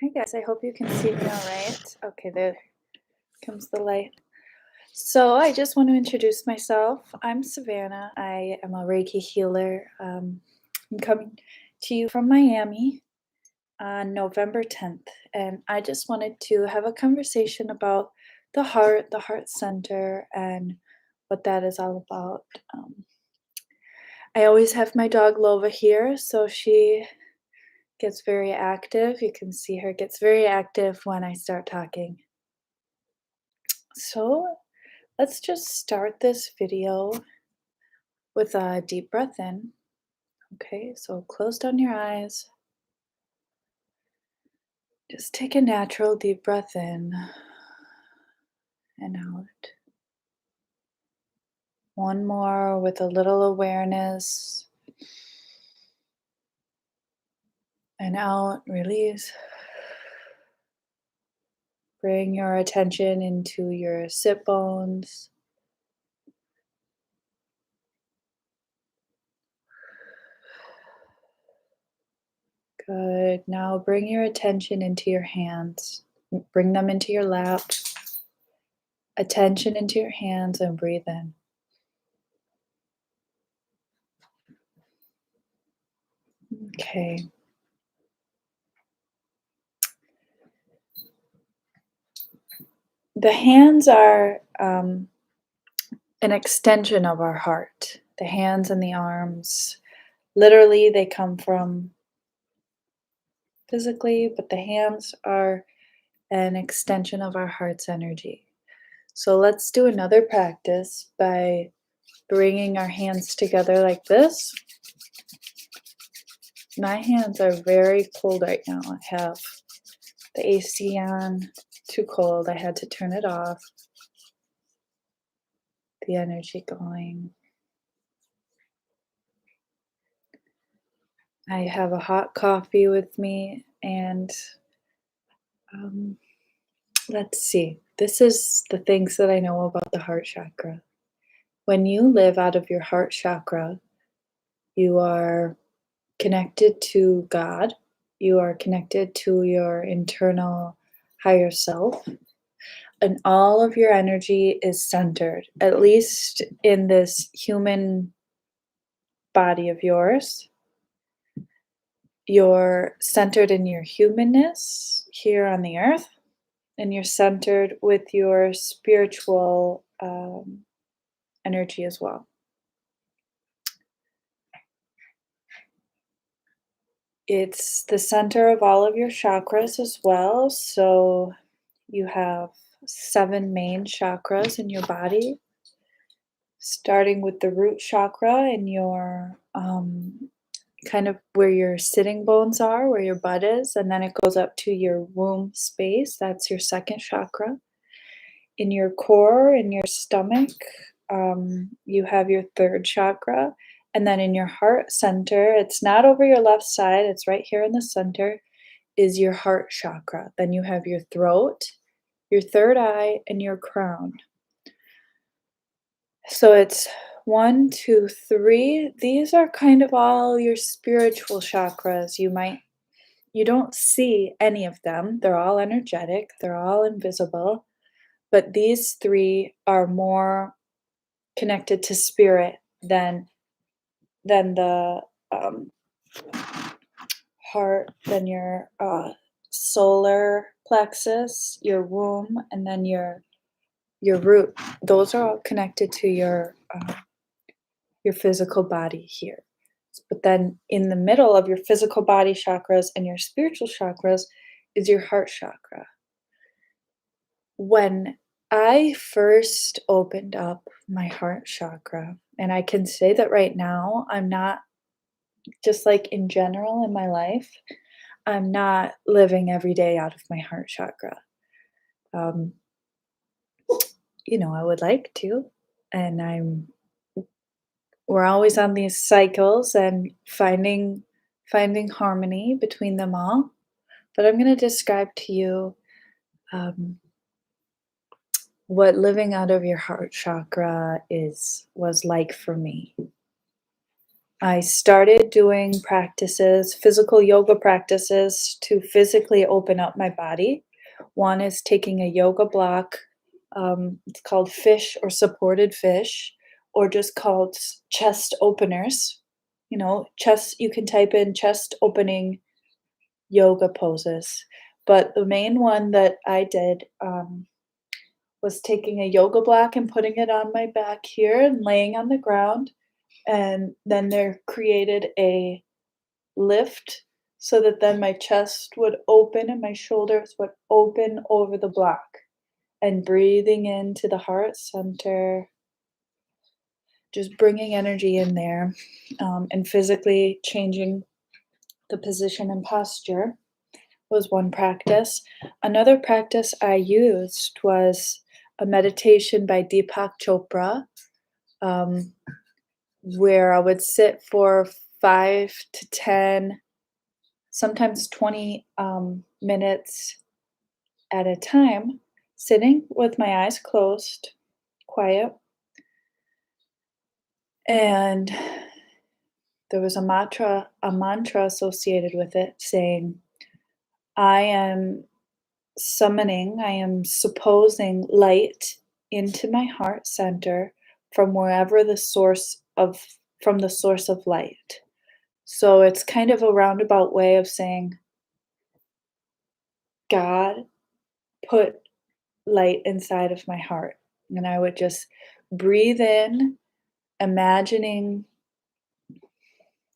Hi guys, I hope you can see me all right. Okay, there comes the light. So I just want to introduce myself. I'm Savannah. I am a Reiki healer. I'm coming to you from Miami on November 10th, and I just wanted to have a conversation about the heart center, and what that is all about. Um, I always have my dog Lova here, so she gets very active. You can see her gets very active when I start talking. So let's just start this video with a deep breath in. Okay, so close down your eyes. Just take a natural deep breath in and out. One more with a little awareness. And out, release. Bring your attention into your sit bones. Good. Now bring your attention into your hands. Bring them into your lap. Attention into your hands and breathe in. Okay. The hands are an extension of our heart. The hands and the arms, literally, they come from physically, but the hands are an extension of our heart's energy. So let's do another practice by bringing our hands together like this. My hands are very cold right now. I have the AC on, too cold. I had to turn it off. The energy going. I have a hot coffee with me, and um, let's see. This is the things that I know about the heart chakra. When you live out of your heart chakra, you are connected to God, you are connected to your internal higher self, and all of your energy is centered, at least in this human body of yours. You're centered in your humanness here on the earth, and you're centered with your spiritual energy as well. It's the center of all of your chakras as well. So you have 7 main chakras in your body, starting with the root chakra in your kind of where your sitting bones are, where your butt is, and then it goes up to your womb space. That's your second chakra. In your core, in your stomach, you have your third chakra. And then in your heart center, it's not over your left side, it's right here in the center, is your heart chakra. Then you have your throat, your third eye, and your crown. So it's 1, 2, 3. These are kind of all your spiritual chakras. You don't see any of them. They're all energetic, they're all invisible. But these 3 are more connected to spirit than the heart, than your solar plexus, your womb, and then your root. Those are all connected to your physical body here. But then in the middle of your physical body chakras and your spiritual chakras is your heart chakra. When I first opened up my heart chakra, and I can say that right now, I'm not, just like in general in my life, I'm not living every day out of my heart chakra. Um, I would like to, and we're always on these cycles and finding harmony between them all. But I'm going to describe to you um, what living out of your heart chakra was like for me. I started doing practices, physical yoga practices to physically open up my body. One is taking a yoga block, it's called fish or supported fish, or just called chest openers. Chest, you can type in chest opening yoga poses. But the main one that I did was taking a yoga block and putting it on my back here and laying on the ground. And then there created a lift so that then my chest would open and my shoulders would open over the block. And breathing into the heart center, just bringing energy in there, and physically changing the position and posture was one practice. Another practice I used was a meditation by Deepak Chopra, um, where I would sit for 5 to 10, sometimes 20 minutes at a time, sitting with my eyes closed, quiet. And there was a mantra associated with it saying, I am I am supposing light into my heart center from wherever from the source of light. So it's kind of a roundabout way of saying, God, put light inside of my heart. And I would just breathe in, imagining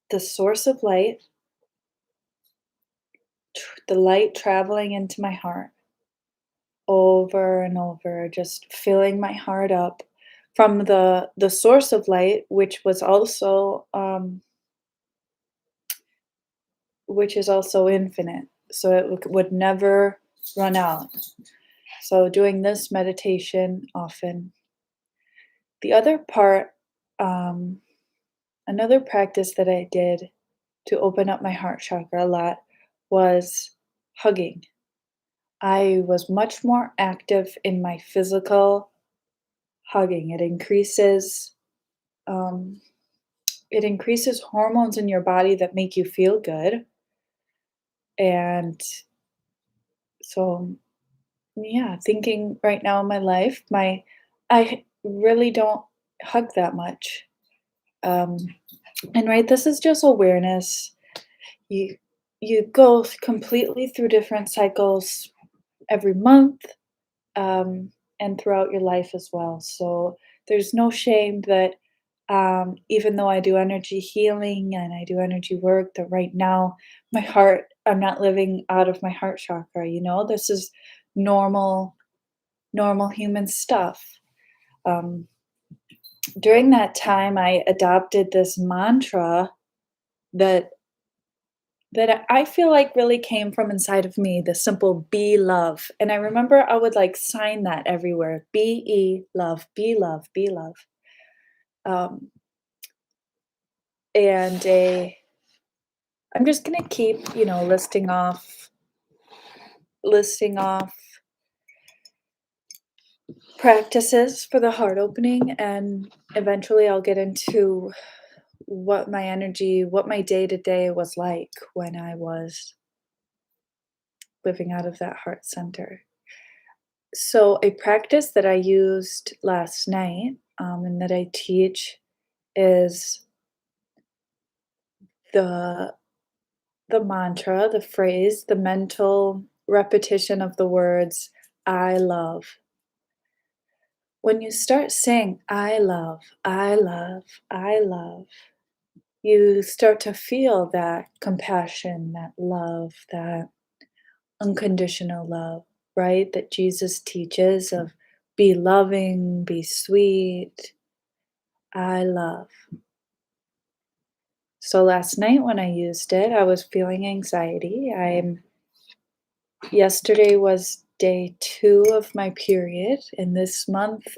the source of light, the light traveling into my heart over and over, just filling my heart up from the source of light, which is also infinite. So it would never run out. So doing this meditation often. The other part, um, another practice that I did to open up my heart chakra a lot was hugging. I was much more active in my physical hugging. Um, it increases hormones in your body that make you feel good. And so, yeah, thinking right now in my life, I really don't hug that much. Um, and right, this is just awareness. You you go completely through different cycles every month, and throughout your life as well. So there's no shame that, even though I do energy healing and I do energy work, that right now I'm not living out of my heart chakra. This is normal, normal human stuff. Um, During that time, I adopted this mantra that that I feel like really came from inside of me, the simple be love. And I remember I would like sign that everywhere. Be love, be love, be love. Um, and I'm just gonna keep, listing off practices for the heart opening, and eventually I'll get into what my day to day was like when I was living out of that heart center. So, a practice that I used last night, and that I teach is the the mantra, the phrase, the mental repetition of the words "I love." When you start saying "I love, I love, I love," you start to feel that compassion, that love, that unconditional love, right? That Jesus teaches of be loving, be sweet, I love. So last night when I used it, I was feeling anxiety. Yesterday was day 2 of my period, and this month,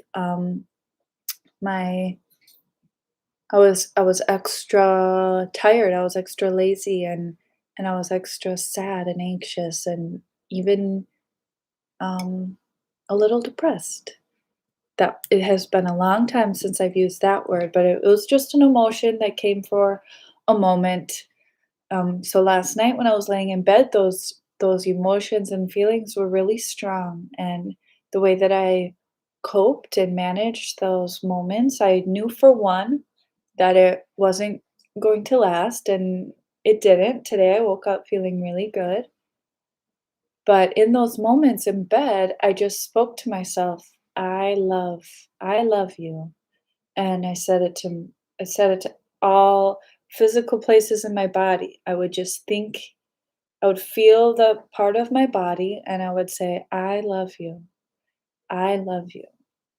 my I was extra tired. I was extra lazy, and I was extra sad and anxious and even, um, a little depressed. That it has been a long time since I've used that word, but it was just an emotion that came for a moment. So last night when I was laying in bed, those emotions and feelings were really strong, and the way that I coped and managed those moments, I knew for one that it wasn't going to last, and it didn't. Today I woke up feeling really good. But in those moments in bed, I just spoke to myself, I love you. And I said it to all physical places in my body. I would just think, I would feel the part of my body and I would say, I love you. I love you.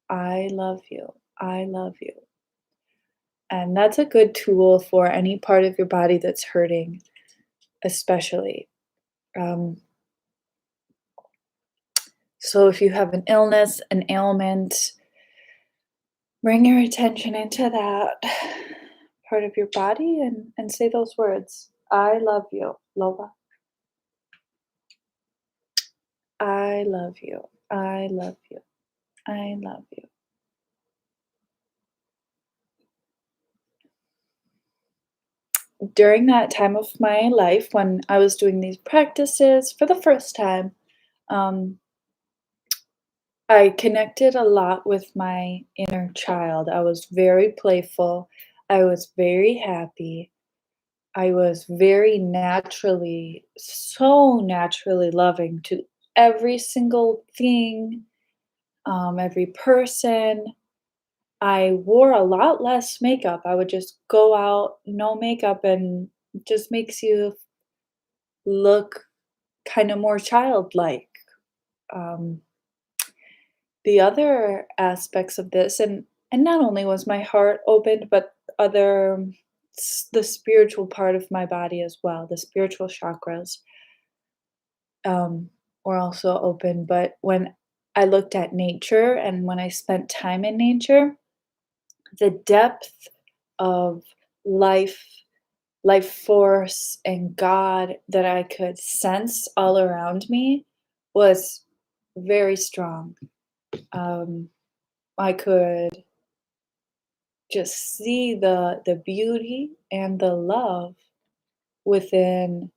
I love you. I love you. And that's a good tool for any part of your body that's hurting, especially. Um, so if you have an illness, an ailment, bring your attention into that part of your body and say those words. I love you, Lola. I love you. I love you. I love you. During that time of my life when I was doing these practices for the first time, um, I connected a lot with my inner child. I was very playful. I was very happy. I was very naturally, so naturally loving to every single thing, every person. I wore a lot less makeup. I would just go out, no makeup, and it just makes you look kind of more childlike. Um, the other aspects of this, and not only was my heart opened, but other the spiritual part of my body as well, the spiritual chakras um, were also open. But when I looked at nature and when I spent time in nature, the depth of life, life force, and God that I could sense all around me was very strong. Um, I could just see the beauty and the love within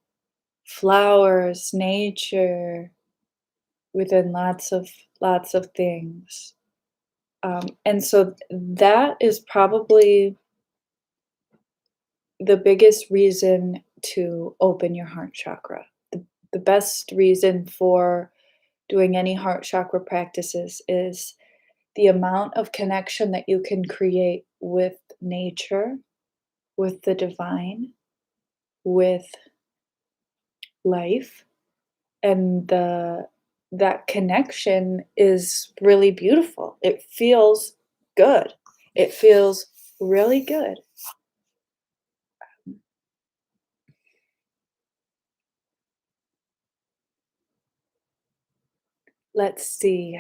flowers, nature, within lots of things. And so that is probably the biggest reason to open your heart chakra. The best reason for doing any heart chakra practices is the amount of connection that you can create with nature, with the divine, with life, and the that connection is really beautiful. It feels good. It feels really good. Let's see.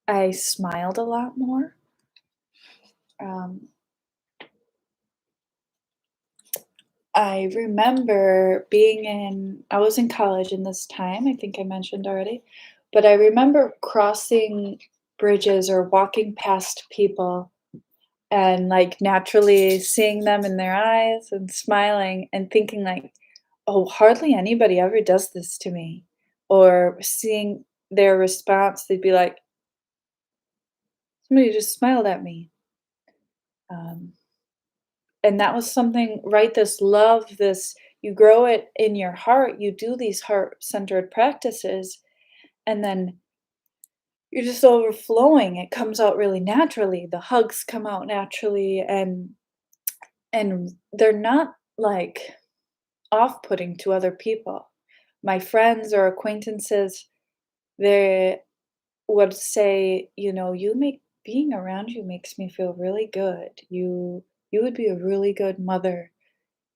I smiled a lot more. Um, I remember I was in college in this time, I think I mentioned already, but I remember crossing bridges or walking past people and like naturally seeing them in their eyes and smiling and thinking like, oh, hardly anybody ever does this to me. Or seeing their response, they'd be like, somebody just smiled at me. Um, and that was something, right? This love, this, you grow it in your heart, you do these heart centered practices, and then you're just overflowing. It comes out really naturally. The hugs come out naturally, and they're not like off-putting to other people. My friends or acquaintances, they would say, "You make being around you makes me feel really good. You would be a really good mother.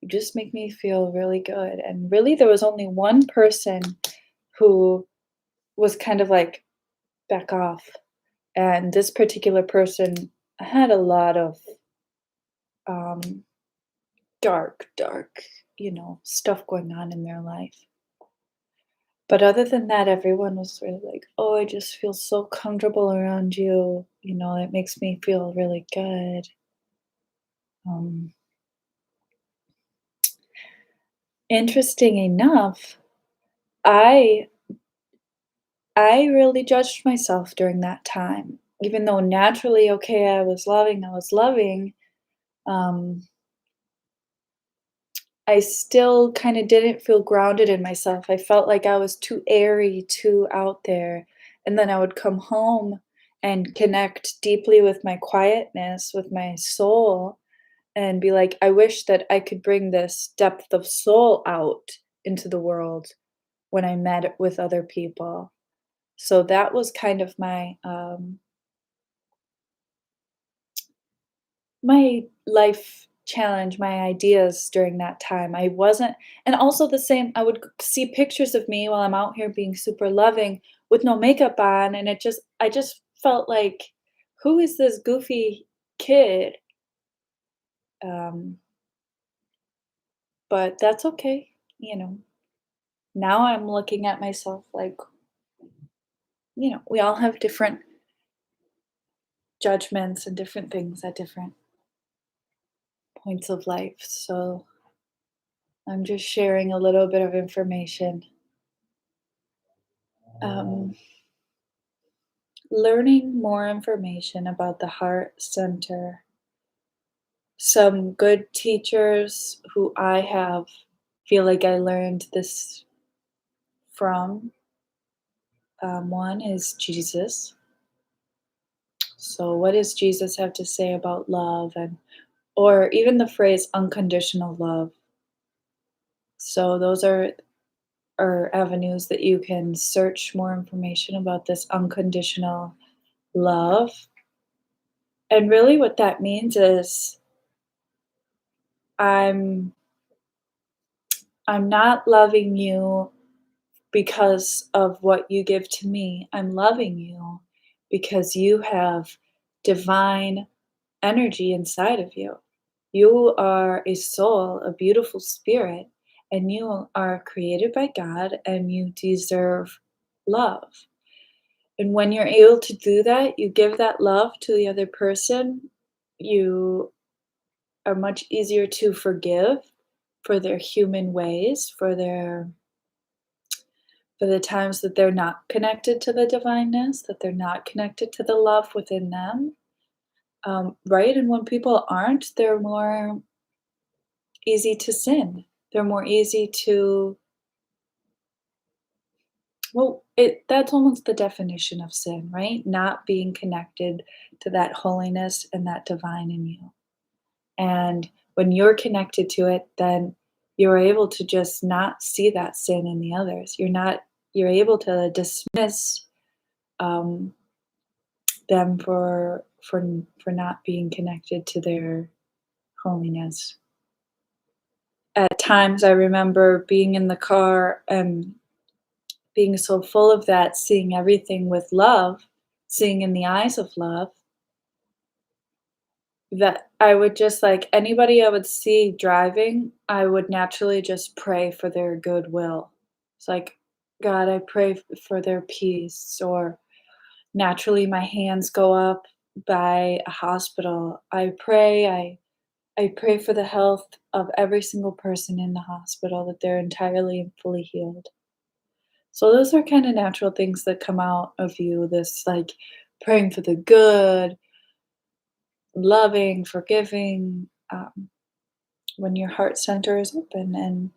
You just make me feel really good." And really there was only one person who was kind of like, "Back off." And this particular person had a lot of um dark, stuff going on in their life. But other than that, everyone was really like, "Oh, I just feel so comfortable around you. It makes me feel really good." Um, Interesting enough, I I really judged myself during that time, even though naturally, okay, I was loving. Um, I still kind of didn't feel grounded in myself. I felt like I was too airy, too out there. And then I would come home and connect deeply with my quietness, with my soul, and be like, I wish that I could bring this depth of soul out into the world when I met with other people. So that was kind of my life challenge, my ideas during that time. I wasn't and also the same, I would see pictures of me while I'm out here being super loving with no makeup on, and I just felt like, "Who is this goofy kid?" Um, but that's okay, you know? Now I'm looking at myself like, we all have different judgments and different things at different points of life, so I'm just sharing a little bit of information. Um Learning more information about the heart center. Some good teachers who I have feel like I learned this from. One is Jesus. So, what does Jesus have to say about love, and or even the phrase unconditional love? So, those are avenues that you can search more information about this unconditional love. And really, what that means is I'm I'm not loving you because of what you give to me. I'm loving you because you have divine energy inside of you. You are a soul, a beautiful spirit, and you are created by God and you deserve love. And when you're able to do that, you give that love to the other person, you are much easier to forgive for their human ways, for the times that they're not connected to the divineness, that they're not connected to the love within them, right? And when people aren't, they're more easy to sin. They're more easy to, well, that's almost the definition of sin, right? Not being connected to that holiness and that divine in you. And when you're connected to it, then you're able to just not see that sin in the others. You're able to dismiss um, them for not being connected to their holiness. At times, I remember being in the car and being so full of that, seeing everything with love, seeing in the eyes of love, that I would just like anybody I would see driving, I would naturally just pray for their goodwill. It's like, God, I pray for their peace, or naturally my hands go up by a hospital. I pray for the health of every single person in the hospital, that they're entirely and fully healed. So those are kind of natural things that come out of you, this like praying for the good, loving, forgiving, when your heart center is open. And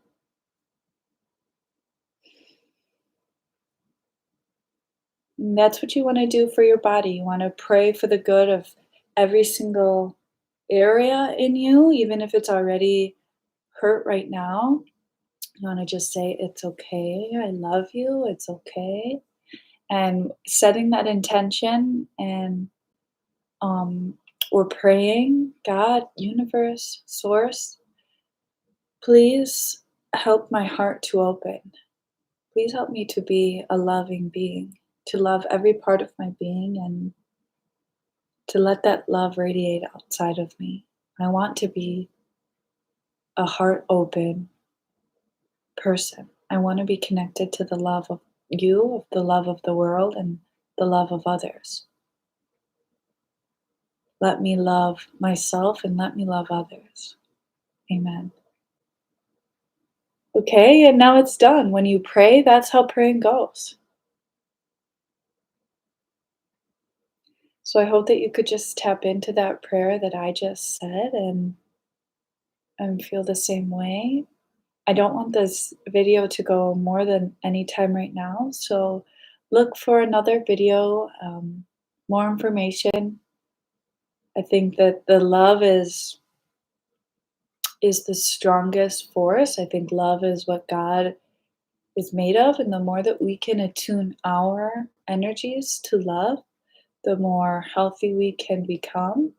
that's what you want to do for your body. You want to pray for the good of every single area in you, even if it's already hurt right now. You want to just say, it's okay. I love you. It's okay. And setting that intention, and um, we're praying, God, universe, source, please help my heart to open. Please help me to be a loving being, to love every part of my being and to let that love radiate outside of me. I want to be a heart open person. I want to be connected to the love of you, of the love of the world, and the love of others. Let me love myself and let me love others. Amen. Okay, and now it's done. When you pray, that's how praying goes. So I hope that you could just tap into that prayer that I just said and feel the same way. I don't want this video to go more than any time right now, so look for another video, more information. I think that the love is the strongest force. I think love is what God is made of, and the more that we can attune our energies to love, the more healthy we can become.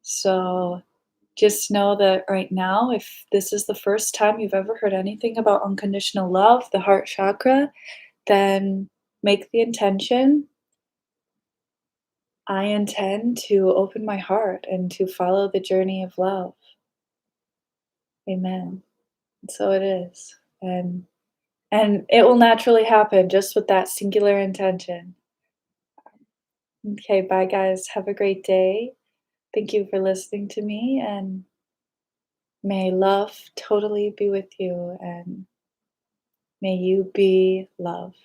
So just know that right now, if this is the first time you've ever heard anything about unconditional love, the heart chakra, then make the intention. I intend to open my heart and to follow the journey of love. Amen. And so it is. And it will naturally happen just with that singular intention. Okay, bye guys. Have a great day. Thank you for listening to me, and may love totally be with you, and may you be love.